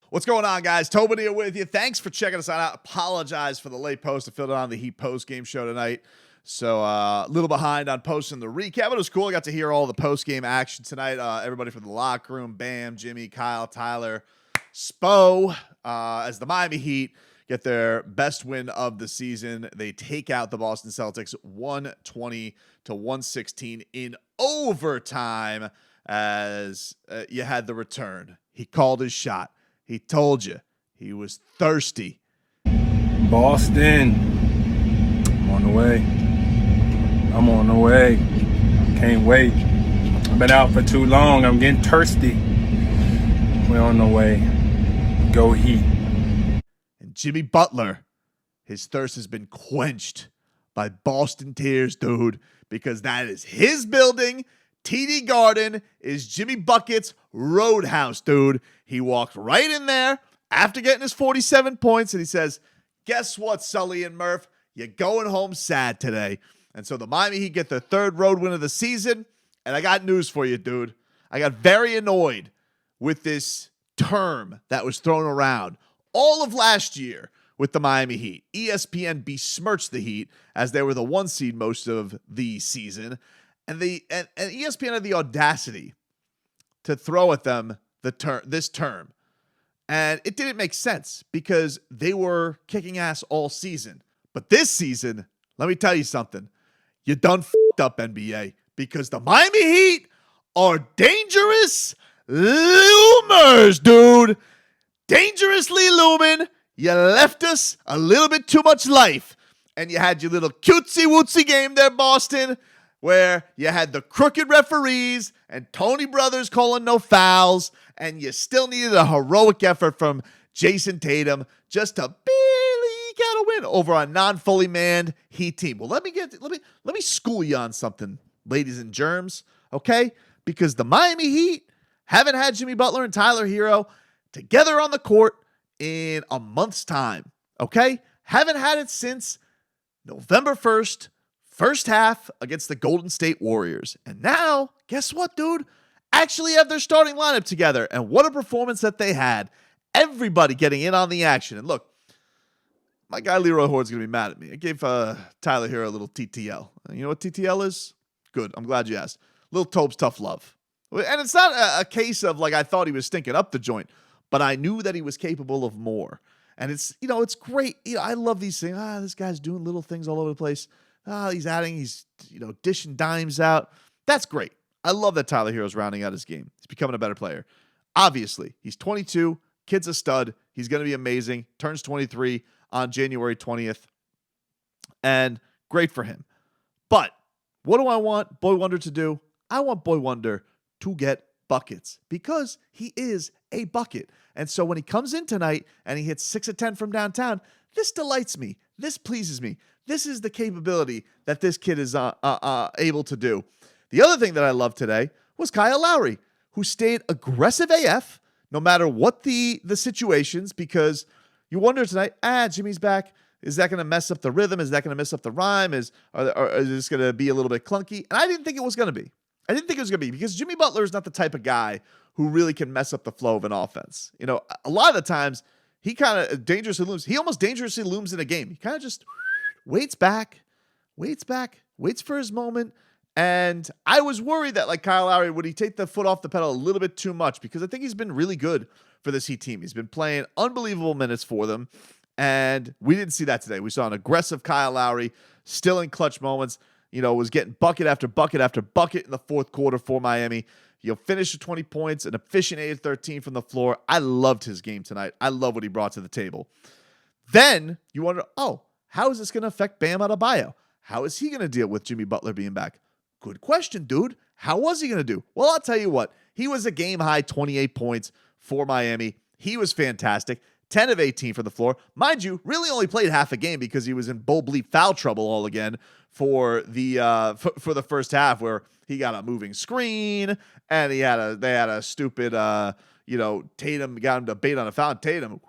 What's going on, guys? Tobin here with you. Thanks for checking us out. Apologize for the late post. I filled it on the Heat post-game show tonight. So a little behind on posting the recap. But it was cool. I got to hear all the post-game action tonight. Everybody from the locker room, Bam, Jimmy, Kyle, Tyler, Spo, as the Miami Heat get their best win of the season. They take out the Boston Celtics 120-116 in overtime as you had the return. He called his shot. He told you he was thirsty. Boston, I'm on the way. I'm on the way. Can't wait. I've been out for too long. I'm getting thirsty. We're on the way. Go Heat. And Jimmy Butler, his thirst has been quenched by Boston tears, dude, because that is his building. TD Garden is Jimmy Bucket's roadhouse, dude. He walked right in there after getting his 47 points, and he says, guess what, Sully and Murph? You're going home sad today. And so the Miami Heat get their third road win of the season, and I got news for you, dude. I got very annoyed with this term that was thrown around all of last year with the Miami Heat. ESPN besmirched the Heat as they were the 1 seed most of the season. And ESPN had the audacity to throw at them this term. And it didn't make sense because they were kicking ass all season. But this season, let me tell you something. You done f***ed up, NBA, because the Miami Heat are dangerous loomers, dude. Dangerously looming. You left us a little bit too much life. And you had your little cutesy-wootsy game there, Boston, where you had the crooked referees and Tony Brothers calling no fouls, and you still needed a heroic effort from Jason Tatum just to barely get a win over a non-fully manned Heat team. Well, let me school you on something, ladies and germs, okay? Because the Miami Heat haven't had Jimmy Butler and Tyler Hero together on the court in a month's time, okay? Haven't had it since November 1st, first half against the Golden State Warriors. And now, guess what, dude? Actually have their starting lineup together. And what a performance that they had. Everybody getting in on the action. And look, my guy Leroy Hoard's going to be mad at me. I gave Tyler here a little TTL. You know what TTL is? Good. I'm glad you asked. Little Tobe's tough love. And it's not a case of like I thought he was stinking up the joint, but I knew that he was capable of more. And it's great. I love these things. This guy's doing little things all over the place. He's dishing dimes out. That's great. I love that Tyler Hero's rounding out his game. He's becoming a better player. Obviously, he's 22. Kid's a stud. He's going to be amazing. Turns 23 on January 20th. And great for him. But what do I want Boy Wonder to do? I want Boy Wonder to get buckets because he is a bucket. And so when he comes in tonight and he hits 6 of 10 from downtown, this delights me. This pleases me. This is the capability that this kid is able to do. The other thing that I loved today was Kyle Lowry, who stayed aggressive AF no matter what the situations, because you wonder tonight, Jimmy's back. Is that going to mess up the rhythm? Is that going to mess up the rhyme? Is this going to be a little bit clunky? And I didn't think it was going to be. I didn't think it was going to be because Jimmy Butler is not the type of guy who really can mess up the flow of an offense. You know, a lot of the times he kind of dangerously looms. He almost dangerously looms in a game. He kind of just waits for his moment. And I was worried that like Kyle Lowry, would he take the foot off the pedal a little bit too much? Because I think he's been really good for this Heat team. He's been playing unbelievable minutes for them. And we didn't see that today. We saw an aggressive Kyle Lowry, still in clutch moments, was getting bucket after bucket after bucket in the fourth quarter for Miami. Finished with 20 points, an efficient 8 of 13 from the floor. I loved his game tonight. I love what he brought to the table. Then you wonder, how is this going to affect Bam Adebayo? How is he going to deal with Jimmy Butler being back? Good question, dude. How was he going to do? Well, I'll tell you what. He was a game-high 28 points for Miami. He was fantastic. 10 of 18 from the floor. Mind you, really only played half a game because he was in bull bleep foul trouble all again for the for the first half, where he got a moving screen and they had a stupid Tatum got him to bait on a foul. Tatum,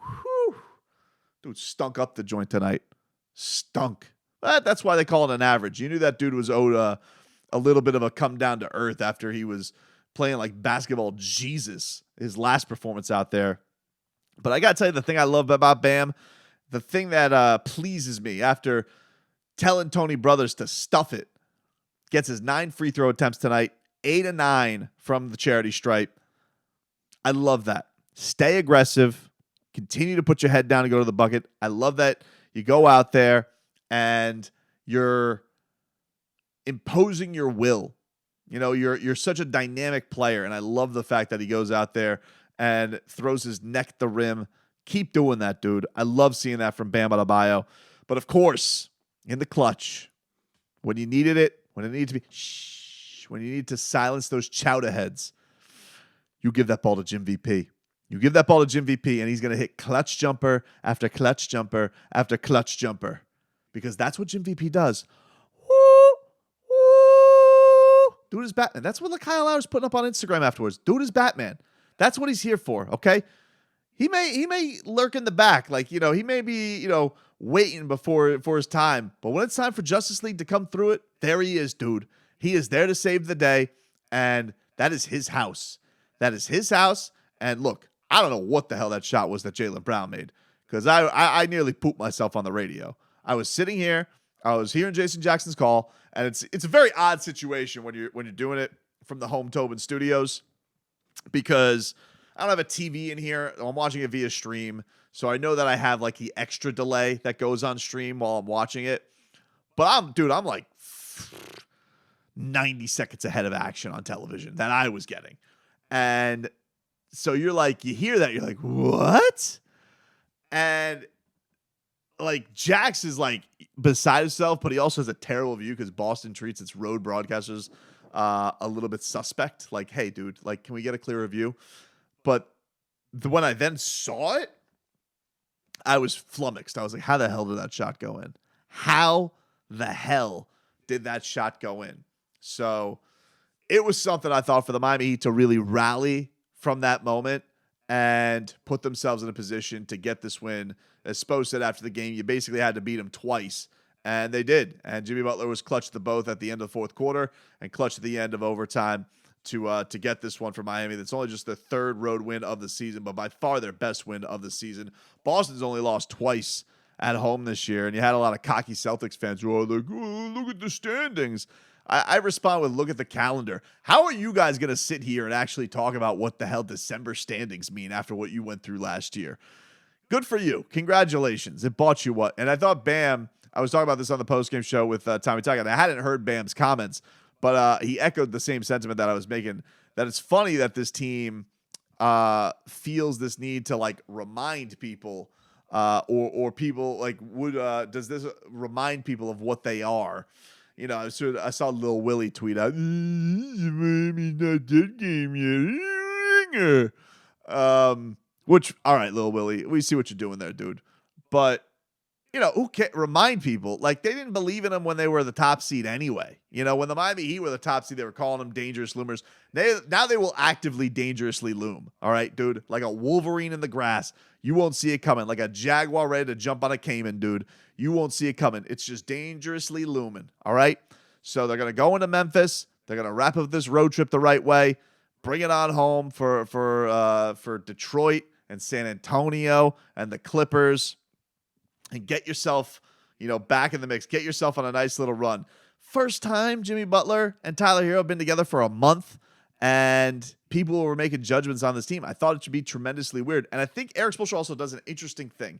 dude, stunk up the joint tonight. Stunk. That's why they call it an average. You knew that dude was owed a little bit of a come down to earth after he was playing like basketball Jesus his last performance out there. But I got to tell you the thing I love about Bam, the thing that pleases me after telling Tony Brothers to stuff it, gets his 9 free throw attempts tonight, 8 of 9 from the charity stripe. I love that. Stay aggressive. Continue to put your head down and go to the bucket. I love that you go out there and you're imposing your will. You know, you're such a dynamic player, and I love the fact that he goes out there and throws his neck at the rim. Keep doing that, dude. I love seeing that from Bam Adebayo. But of course, in the clutch, when you needed it, when it needed to be, when you need to silence those chowder heads, you give that ball to Jim VP. You give that ball to Jim VP, and he's going to hit clutch jumper after clutch jumper after clutch jumper, because that's what Jim VP does. Woo, woo. Dude is Batman. That's what Kyle Lowry's putting up on Instagram afterwards. Dude is Batman. That's what he's here for, okay? He may lurk in the back, like, you know, he may be, you know, waiting for his time. But when it's time for Justice League to come through it, there he is, dude. He is there to save the day, and that is his house. That is his house. And look, I don't know what the hell that shot was that Jaylen Brown made, because I nearly pooped myself on the radio. I was sitting here, I was hearing Jason Jackson's call, and it's a very odd situation when you're doing it from the home Tobin studios, because I don't have a TV in here. I'm watching it via stream, so I know that I have like the extra delay that goes on stream while I'm watching it. But I'm like 90 seconds ahead of action on television that I was getting. And so you hear that, you're like, what? And like Jax is like beside himself, but he also has a terrible view because Boston treats its road broadcasters a little bit suspect. Like, hey, dude, like, can we get a clearer view? But when I then saw it, I was flummoxed. I was like, how the hell did that shot go in? How the hell did that shot go in? So it was something I thought for the Miami Heat to really rally from that moment and put themselves in a position to get this win. As Spo said after the game, you basically had to beat them twice, and they did. And Jimmy Butler was clutch to both at the end of the fourth quarter and clutch at the end of overtime to get this one for Miami. That's only just the third road win of the season, but by far their best win of the season. Boston's only lost twice at home this year, and you had a lot of cocky Celtics fans who are like, oh, look at the standings. I respond with, look at the calendar. How are you guys going to sit here and actually talk about what the hell December standings mean after what you went through last year? Good for you. Congratulations. It bought you what? And I thought Bam, I was talking about this on the postgame show with Tommy Tuck, and I hadn't heard Bam's comments, but he echoed the same sentiment that I was making, that it's funny that this team feels this need to like remind people or people like does this remind people of what they are? You know, I saw Lil Willie tweet out, Miami's not that game yet. Which, all right, Lil Willie, we see what you're doing there, dude. But, you know, who can remind people? Like, they didn't believe in them when they were the top seed anyway. You know, when the Miami Heat were the top seed, they were calling them dangerous loomers. Now they will actively dangerously loom. All right, dude? Like a Wolverine in the grass. You won't see it coming. Like a Jaguar ready to jump on a Cayman, dude. You won't see it coming. It's just dangerously looming. All right? So they're going to go into Memphis. They're going to wrap up this road trip the right way. Bring it on home for Detroit and San Antonio and the Clippers. And get yourself, you know, back in the mix. Get yourself on a nice little run. First time Jimmy Butler and Tyler Hero have been together for a month, and people were making judgments on this team. I thought it should be tremendously weird. And I think Eric Spoelstra also does an interesting thing.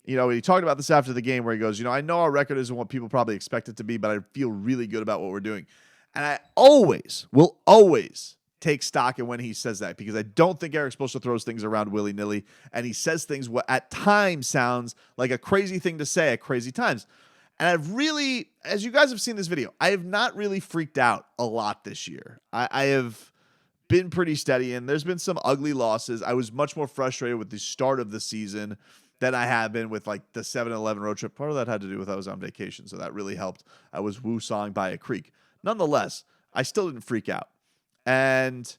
You know, he talked about this after the game where he goes, you know, I know our record isn't what people probably expect it to be, but I feel really good about what we're doing. And I will always take stock in when he says that, because I don't think Eric Spoelstra throws things around willy-nilly, and he says things what at times sounds like a crazy thing to say at crazy times. And I've really, as you guys have seen this video, I have not really freaked out a lot this year. I have been pretty steady, and there's been some ugly losses. I was much more frustrated with the start of the season than I have been with like the 7-11 road trip. Part of that had to do with I was on vacation, so that really helped. I was woo-sawing by a creek. Nonetheless, I still didn't freak out. And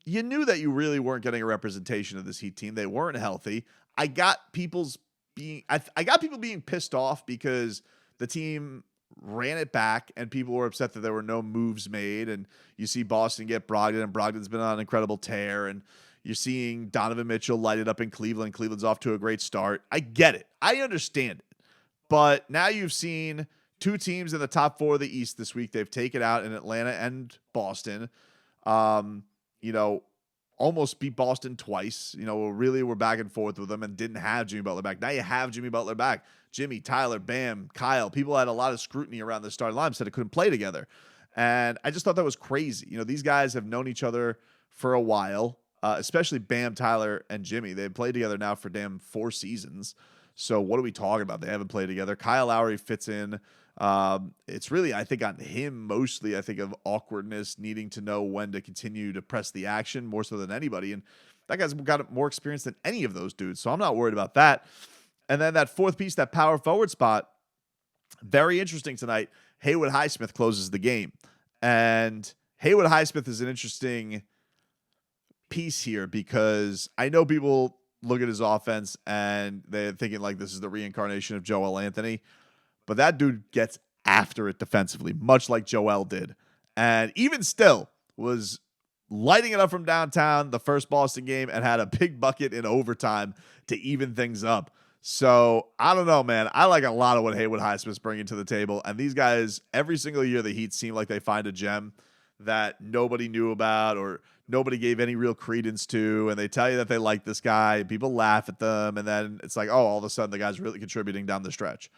you knew that you really weren't getting a representation of this Heat team. They weren't healthy. I got people being pissed off because the team ran it back and people were upset that there were no moves made. And you see Boston get Brogdon, and Brogdon's been on an incredible tear. And, You're seeing Donovan Mitchell light it up in Cleveland. Cleveland's off to a great start. I get it. I understand it. But now you've seen two teams in the top 4 of the East this week. They've taken out in Atlanta and Boston. Almost beat Boston twice. Really were back and forth with them and didn't have Jimmy Butler back. Now you have Jimmy Butler back. Jimmy, Tyler, Bam, Kyle. People had a lot of scrutiny around the starting line, said it couldn't play together. And I just thought that was crazy. These guys have known each other for a while, especially Bam, Tyler, and Jimmy. They've played together now for damn 4 seasons. So what are we talking about? They haven't played together. Kyle Lowry fits in. It's really, I think, on him mostly, I think, of awkwardness, needing to know when to continue to press the action more so than anybody. And that guy's got more experience than any of those dudes. So I'm not worried about that. And then that fourth piece, that power forward spot, very interesting tonight. Haywood Highsmith closes the game. And Haywood Highsmith is an interesting piece here because I know people look at his offense and they're thinking like this is the reincarnation of Joel Anthony. But that dude gets after it defensively, much like Joel did. And even still was lighting it up from downtown the first Boston game and had a big bucket in overtime to even things up. So I don't know, man. I like a lot of what Haywood Highsmith's bringing to the table. And these guys, every single year, the Heat seem like they find a gem that nobody knew about or nobody gave any real credence to. And they tell you that they like this guy. And people laugh at them. And then it's like, oh, all of a sudden the guy's really contributing down the stretch.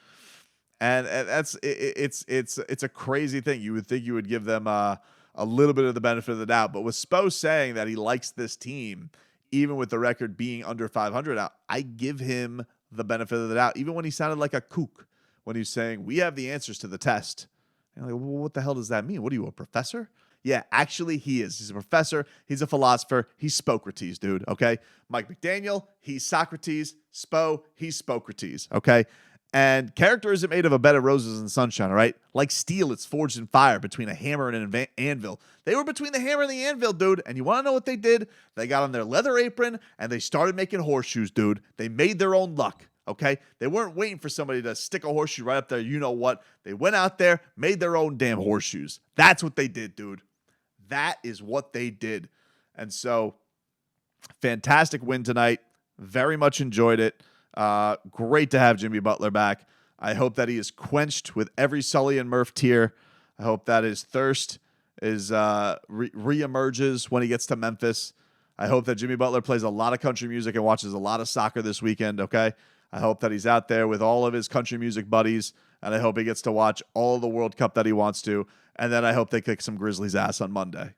And it's a crazy thing. You would think you would give them a little bit of the benefit of the doubt. But with Spo saying that he likes this team, even with the record being under 500 out, I give him the benefit of the doubt, even when he sounded like a kook, when he's saying, we have the answers to the test. And you're like, well, what the hell does that mean? What are you, a professor? Yeah, actually he is. He's a professor. He's a philosopher. He's Spocrates, dude, okay? Mike McDaniel, he's Socrates. Spo, he's Spocrates, okay? And character isn't made of a bed of roses and sunshine, all right? Like steel, it's forged in fire between a hammer and an anvil. They were between the hammer and the anvil, dude. And you want to know what they did? They got on their leather apron and they started making horseshoes, dude. They made their own luck, okay? They weren't waiting for somebody to stick a horseshoe right up there. You know what? They went out there, made their own damn horseshoes. That's what they did, dude. That is what they did. And so, fantastic win tonight. Very much enjoyed it. Great to have Jimmy Butler back. I hope that he is quenched with every Sully and Murph tear. I hope that his thirst is reemerges when he gets to Memphis. I hope that Jimmy Butler plays a lot of country music and watches a lot of soccer this weekend, okay? I hope that he's out there with all of his country music buddies, and I hope he gets to watch all of the World Cup that he wants to, and then I hope they kick some Grizzlies' ass on Monday.